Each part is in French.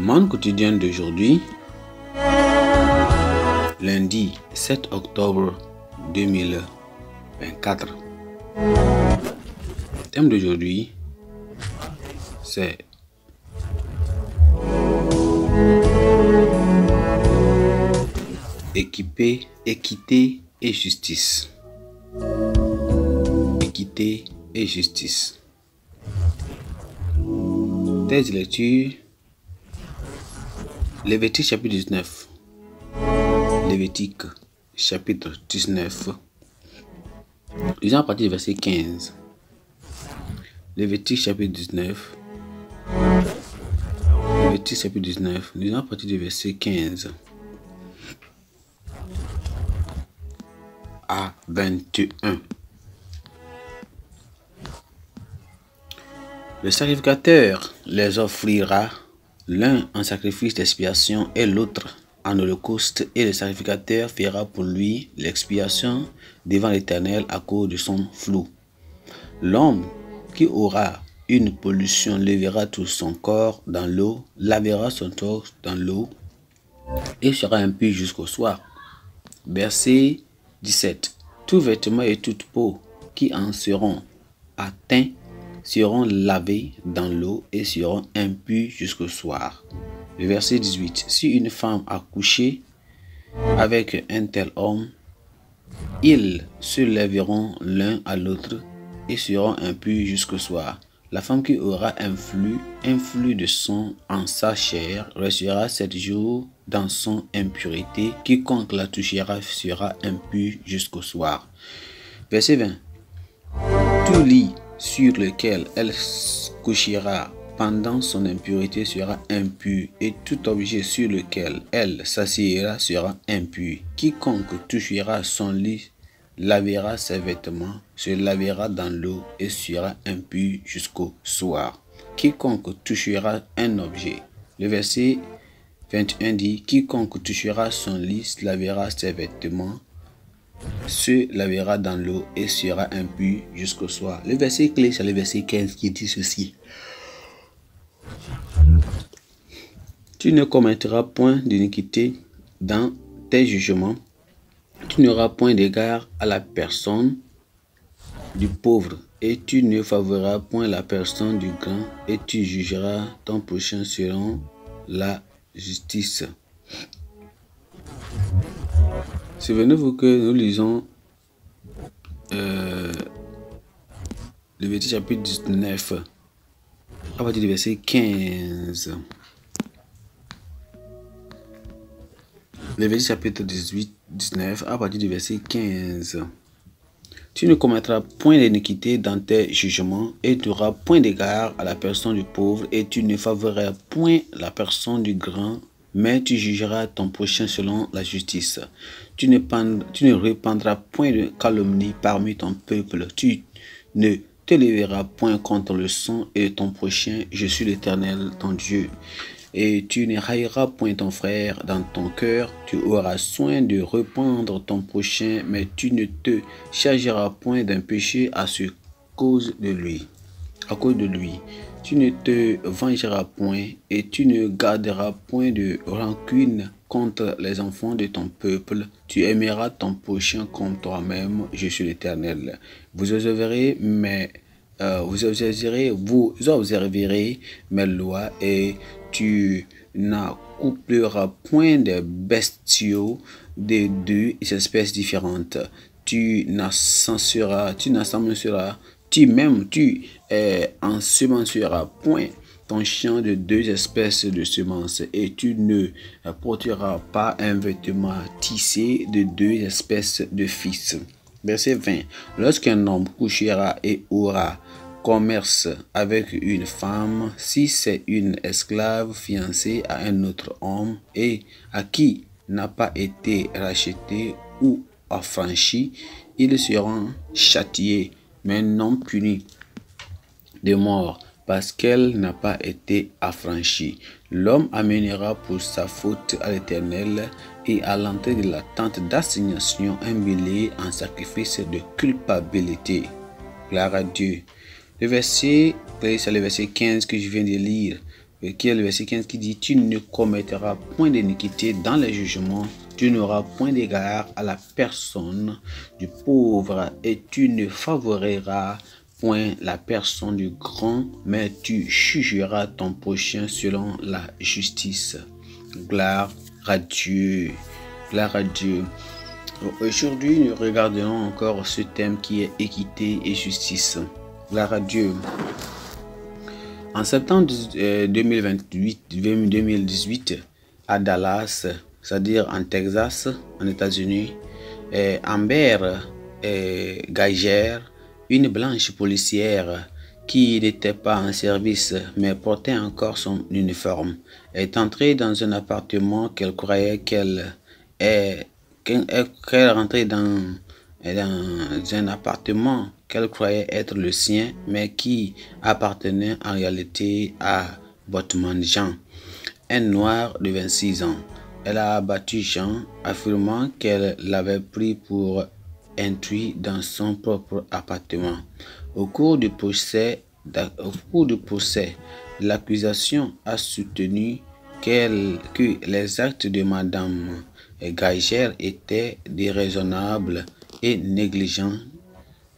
Monde quotidien d'aujourd'hui, lundi 7 octobre 2024. Le thème d'aujourd'hui, c'est équité et justice. Équité et justice. Texte de lecture, Lévitique chapitre 19. Lévitique chapitre 19. Lisons à partir du verset 15. Lévitique chapitre 19. Lévitique chapitre 19. Lisons à partir du verset 15 à 21. Le sacrificateur les offrira, l'un en sacrifice d'expiation et l'autre en holocauste, et le sacrificateur fera pour lui l'expiation devant l'Éternel à cause de son flou. L'homme qui aura une pollution lèvera tout son corps dans l'eau, lavera son torse dans l'eau et sera impur jusqu'au soir. Verset 17. Tout vêtement et toute peau qui en seront atteints seront lavés dans l'eau et seront impurs jusqu'au soir. Le verset 18. Si une femme a couché avec un tel homme, ils se lèveront l'un à l'autre et seront impurs jusqu'au soir. La femme qui aura un flux de sang en sa chair restera 7 jours dans son impureté. Quiconque la touchera sera impur jusqu'au soir. Verset 20. Tout lit sur lequel elle couchera pendant son impureté sera impur, et tout objet sur lequel elle s'assiera sera impur. Quiconque touchera son lit lavera ses vêtements, se lavera dans l'eau et sera impur jusqu'au soir. Quiconque touchera un objet. Le verset 21 dit, quiconque touchera son lit lavera ses vêtements, se lavera dans l'eau et sera impur jusqu'au soir. Le verset clé, c'est le verset 15 qui dit ceci. Tu ne commettras point d'iniquité dans tes jugements. Tu n'auras point d'égard à la personne du pauvre, et tu ne favoriseras point la personne du grand, et tu jugeras ton prochain selon la justice. Souvenez-vous que nous lisons Lévitique chapitre 19 à partir du verset 15. Lévitique chapitre 19 à partir du verset 15. Tu ne commettras point d'iniquité dans tes jugements, et tu n'auras point d'égard à la personne du pauvre, et tu ne favoriseras point la personne du grand, mais tu jugeras ton prochain selon la justice. Tu ne répandras point de calomnie parmi ton peuple. Tu ne te lèveras point contre le sang et ton prochain. Je suis l'Éternel, ton Dieu. Et tu ne haïras point ton frère dans ton cœur. Tu auras soin de répandre ton prochain, mais tu ne te chargeras point d'un péché à cause de lui. Tu ne te vengeras point, et tu ne garderas point de rancune contre les enfants de ton peuple. Tu aimeras ton prochain comme toi-même. Je suis l'Éternel. Vous observerez mes lois, et tu n'accoupleras point de bestiaux de deux espèces différentes. Tu ensemenceras point ton champ de deux espèces de semences, et tu ne porteras pas un vêtement tissé de deux espèces de fils. Verset 20. Lorsqu'un homme couchera et aura commerce avec une femme, si c'est une esclave fiancée à un autre homme et à qui n'a pas été rachetée ou affranchie, ils seront châtiés, mais non punis de mort, parce qu'elle n'a pas été affranchie. L'homme amènera pour sa faute à l'Éternel, et à l'entrée de la tente d'assignation un bélier en sacrifice de culpabilité. Gloire à Dieu. Le verset, c'est le verset 15 que je viens de lire. qui est le verset 15 qui dit « Tu ne commettras point d'iniquité dans les jugements, tu n'auras point d'égard à la personne du pauvre et tu ne favoriseras point la personne du grand, mais tu jugeras ton prochain selon la justice. » Gloire à Dieu. Gloire à Dieu. Aujourd'hui, nous regarderons encore ce thème qui est équité et justice. Gloire à Dieu. En septembre 2018, à Dallas, c'est-à-dire en Texas, en États-Unis, Amber Guyger, une blanche policière qui n'était pas en service mais portait encore son uniforme, est entrée dans un appartement qu'elle croyait qu'elle rentrait dans un appartement qu'elle croyait être le sien, mais qui appartenait en réalité à Botman Jean, un noir de 26 ans. Elle a abattu Jean, affirmant qu'elle l'avait pris pour intrus dans son propre appartement. Au cours du procès, l'accusation a soutenu que les actes de Madame Guyger étaient déraisonnables et négligents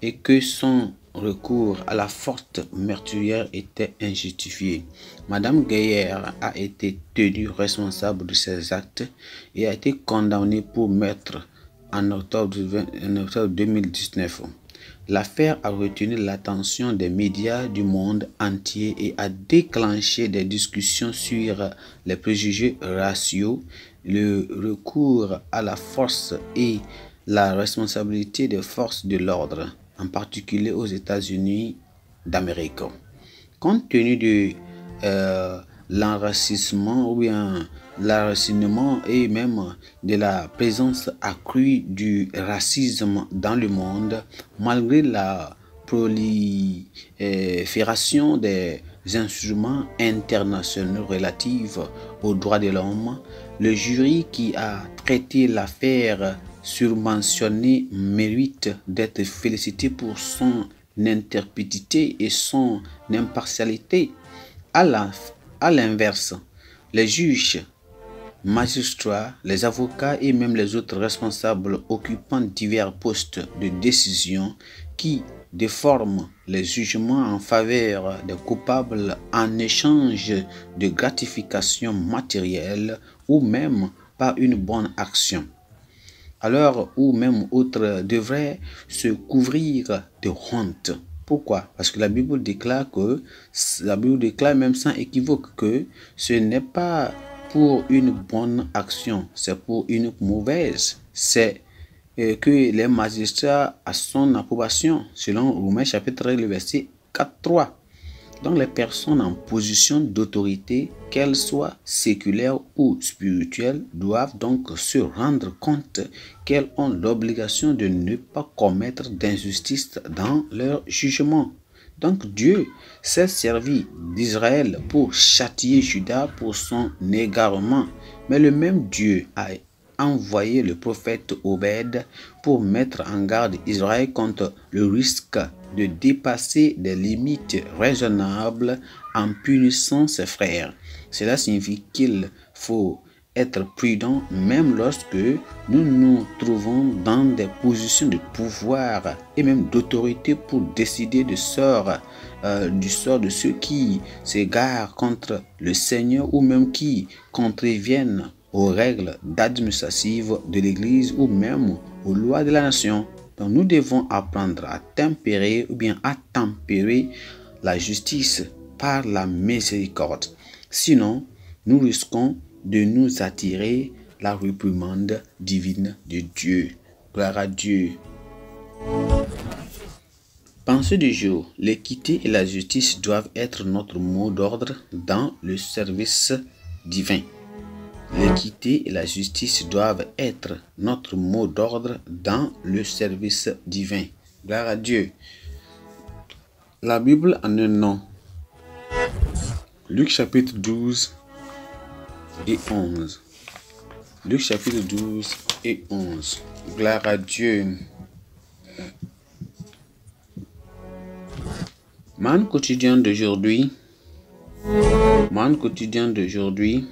et que son recours à la force meurtrière était injustifié. Madame Guyger a été tenue responsable de ces actes et a été condamnée pour meurtre en octobre 2019. L'affaire a retenu l'attention des médias du monde entier et a déclenché des discussions sur les préjugés raciaux, le recours à la force et la responsabilité des forces de l'ordre, en particulier aux États-Unis d'Amérique. Compte tenu de l'enracinement ou bien l'enracinement et même de la présence accrue du racisme dans le monde, malgré la prolifération des instruments internationaux relatifs aux droits de l'homme, le jury qui a traité l'affaire surmentionnée mérite d'être félicité pour son intrépidité et son impartialité. À l'inverse, les juges, magistrats, les avocats et même les autres responsables occupant divers postes de décision qui déforment les jugements en faveur des coupables en échange de gratifications matérielles ou même par une bonne action, alors ou même autres, devraient se couvrir de honte. Pourquoi? Parce que la Bible déclare même sans équivoque que ce n'est pas pour une bonne action, c'est pour une mauvaise. C'est que les magistrats à son approbation, selon Romains chapitre 3, le verset 4-3. Donc les personnes en position d'autorité, qu'elles soient séculaires ou spirituelles, doivent donc se rendre compte qu'elles ont l'obligation de ne pas commettre d'injustice dans leur jugement. Donc Dieu s'est servi d'Israël pour châtier Juda pour son égarement, mais le même Dieu a envoyé le prophète Obed pour mettre en garde Israël contre le risque de dépasser des limites raisonnables en punissant ses frères. Cela signifie qu'il faut être prudent même lorsque nous nous trouvons dans des positions de pouvoir et même d'autorité pour décider du sort de ceux qui s'égarent contre le Seigneur ou même qui contreviennent aux règles administratives de l'Église ou même aux lois de la nation. Donc nous devons apprendre à tempérer ou bien à tempérer la justice par la miséricorde. Sinon, nous risquons de nous attirer la réprimande divine de Dieu. Gloire à Dieu. Pensée du jour. L'équité et la justice doivent être notre mot d'ordre dans le service divin. L'équité et la justice doivent être notre mot d'ordre dans le service divin. Gloire à Dieu. La Bible en un nom. Luc chapitre 12 et 11. Luc chapitre 12 et 11. Gloire à Dieu. Man quotidien d'aujourd'hui. Monde quotidien d'aujourd'hui,